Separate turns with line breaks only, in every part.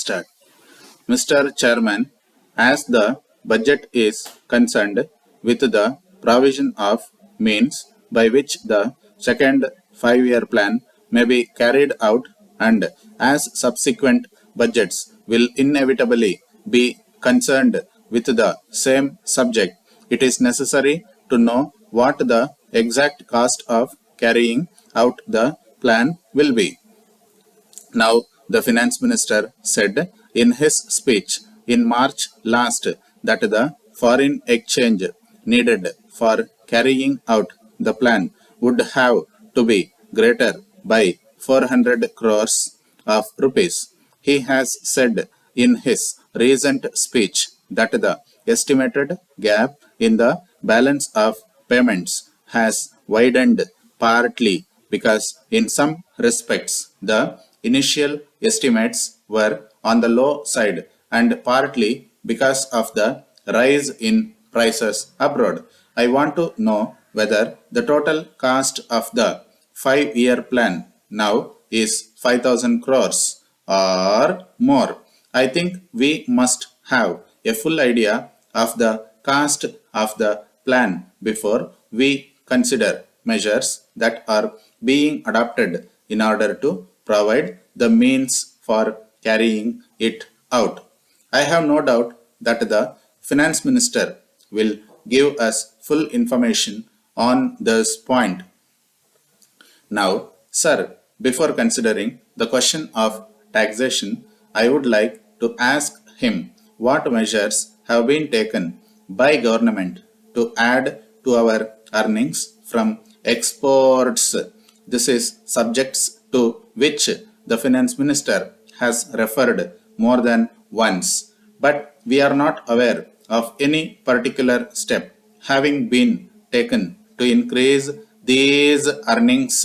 Start. Mr. Chairman, as the budget is concerned with the provision of means by which the second 5-year plan may be carried out, and as subsequent budgets will inevitably be concerned with the same subject, it is necessary to know what the exact cost of carrying out the plan will be. Now, the finance minister said in his speech in March last that the foreign exchange needed for carrying out the plan would have to be greater by 400 crores of rupees. He has said in his recent speech that the estimated gap in the balance of payments has widened partly because in some respects the initial estimates were on the low side and partly because of the rise in prices abroad. I want to know whether the total cost of the 5-year plan now is 5,000 crores or more. I think we must have a full idea of the cost of the plan before we consider measures that are being adopted in order to provide the means for carrying it out. I have no doubt that the finance minister will give us full information on this point. Now, sir, before considering the question of taxation, I would like to ask him what measures have been taken by government to add to our earnings from exports. This is subjects to which the finance minister has referred more than once, but we are not aware of any particular step having been taken to increase these earnings.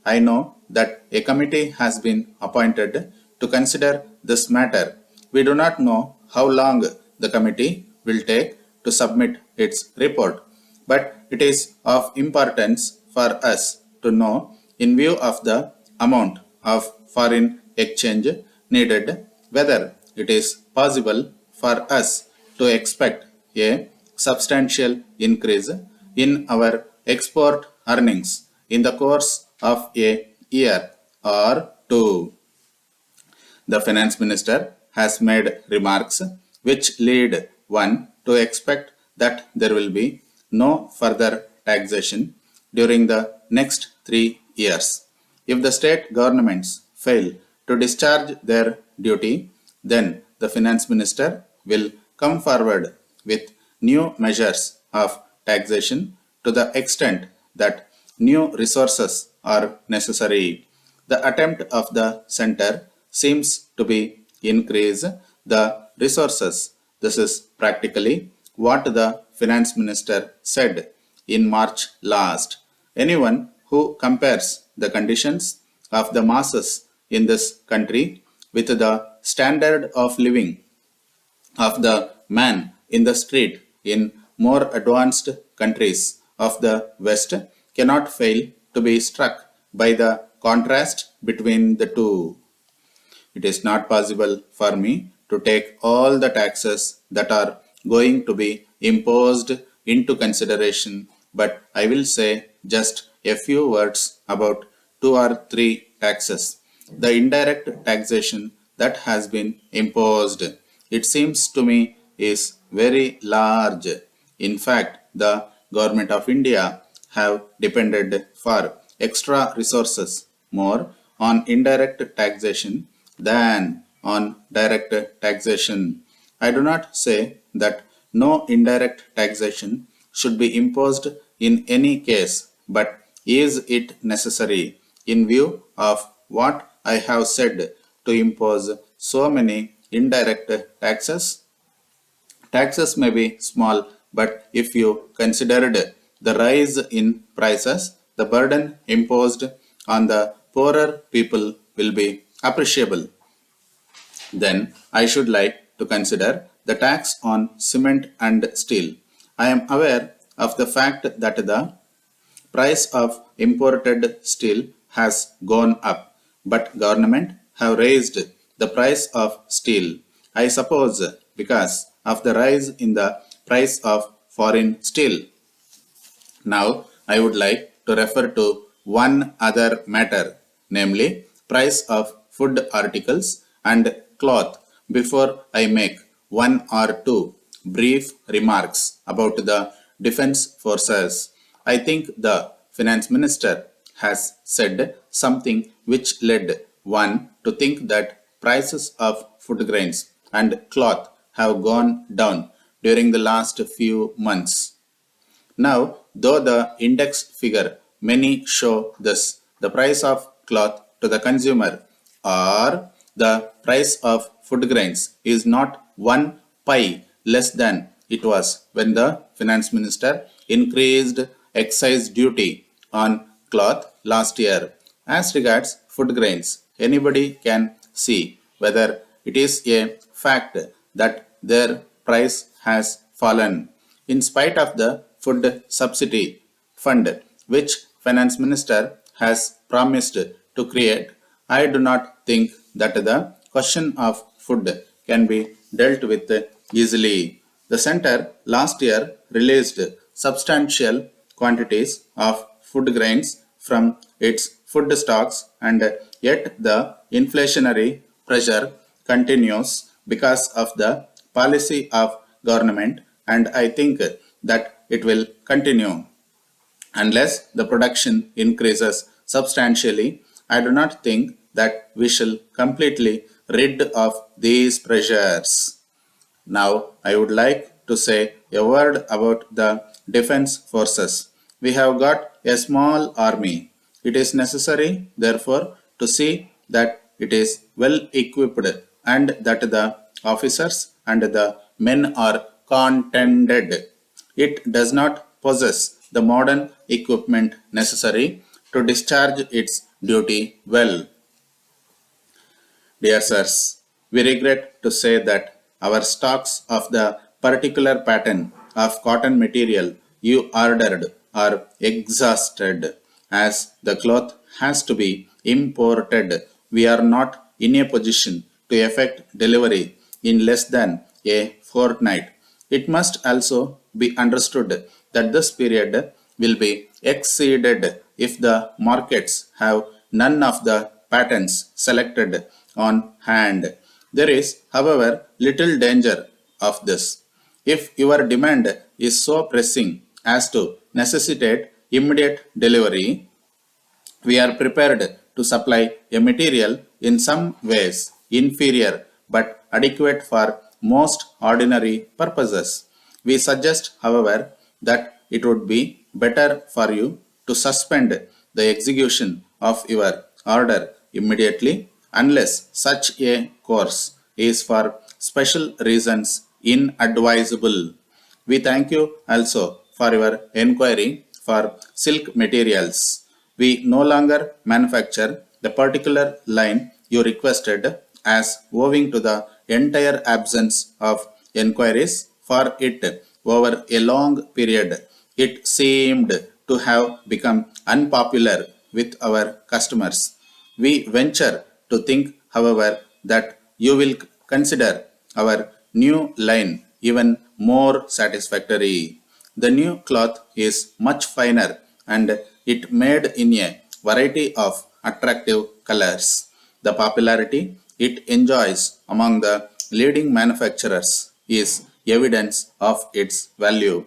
I know that a committee has been appointed to consider this matter. We do not know how long the committee will take to submit its report, but it is of importance for us to know, in view of the amount of foreign exchange needed, whether it is possible for us to expect a substantial increase in our export earnings in the course of a year or two. The finance minister has made remarks which lead one to expect that there will be no further taxation during the next 3 years. If the state governments fail to discharge their duty, then the finance minister will come forward with new measures of taxation to the extent that new resources are necessary. The attempt of the center seems to be increase the resources. This is practically what the finance minister said in March last. Anyone who compares the conditions of the masses in this country with the standard of living of the man in the street in more advanced countries of the West cannot fail to be struck by the contrast between the two. It is not possible for me to take all the taxes that are going to be imposed into consideration, but I will say just a few words about 2 or 3 taxes. The indirect taxation that has been imposed, it seems to me, is very large. In fact, the government of India have depended for extra resources more on indirect taxation than on direct taxation. I do not say that no indirect taxation should be imposed in any case, but is it necessary in view of what I have said to impose so many indirect taxes? Taxes may be small, but if you considered the rise in prices, the burden imposed on the poorer people will be appreciable. Then I should like to consider the tax on cement and steel. I am aware of the fact that the price of imported steel has gone up, but government have raised the price of steel. I suppose because of the rise in the price of foreign steel. Now, I would like to refer to one other matter, namely price of food articles and cloth before I make one or two brief remarks about the defense forces. I think the finance minister has said something which led one to think that prices of food grains and cloth have gone down during the last few months. Now, though the index figure many show this, the price of cloth to the consumer or the price of food grains is not one pi less than it was when the finance minister increased excise duty on cloth last year. As regards food grains, anybody can see whether it is a fact that their price has fallen in spite of the food subsidy fund which finance minister has promised to create. I do not think that the question of food can be dealt with easily. The center last year released substantial quantities of food grains from its food stocks, and yet the inflationary pressure continues because of the policy of government, and I think that it will continue unless the production increases substantially. I do not think that we shall completely rid of these pressures. Now, I would like to say a word about the defense forces. We have got a small army. It is necessary, therefore, to see that it is well equipped and that the officers and the men are contented. It does not possess the modern equipment necessary to discharge its duty well. Dear sirs, we regret to say that our stocks of the particular pattern of cotton material you ordered are exhausted. As the cloth has to be imported, we are not in a position to effect delivery in less than a fortnight. It must also be understood that this period will be exceeded if the markets have none of the patterns selected on hand. There is, however, little danger of this. If your demand is so pressing as to necessitate immediate delivery, we are prepared to supply a material in some ways inferior but adequate for most ordinary purposes. We suggest, however, that it would be better for you to suspend the execution of your order immediately unless such a course is for special reasons inadvisable. We thank you also for your enquiry for silk materials. We no longer manufacture the particular line you requested, as owing to the entire absence of enquiries for it over a long period, it seemed to have become unpopular with our customers. We venture to think, however, that you will consider our new line even more satisfactory. The new cloth is much finer and it made in a variety of attractive colors. The popularity it enjoys among the leading manufacturers is evidence of its value.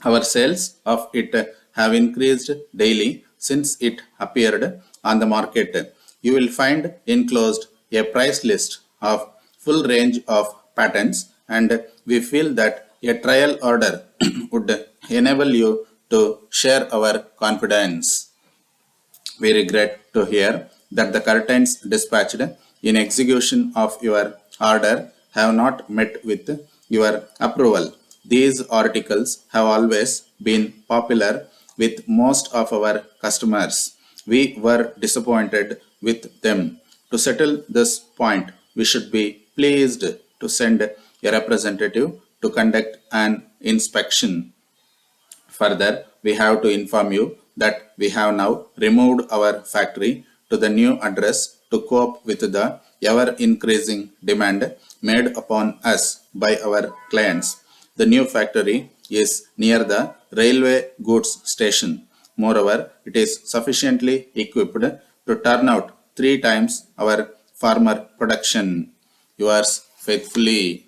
Our sales of it have increased daily since it appeared on the market. You will find enclosed a price list of full range of patterns, and we feel that a trial order would enable you to share our confidence. We regret to hear that the curtains dispatched in execution of your order have not met with your approval. These articles have always been popular with most of our customers. We were disappointed with them. To settle this point, we should be pleased to send a representative to conduct an inspection. Further, we have to inform you that we have now removed our factory to the new address to cope with the ever increasing demand made upon us by our clients. The new factory is near the railway goods station. Moreover, it is sufficiently equipped to turn out 3 times our former production. Yours faithfully.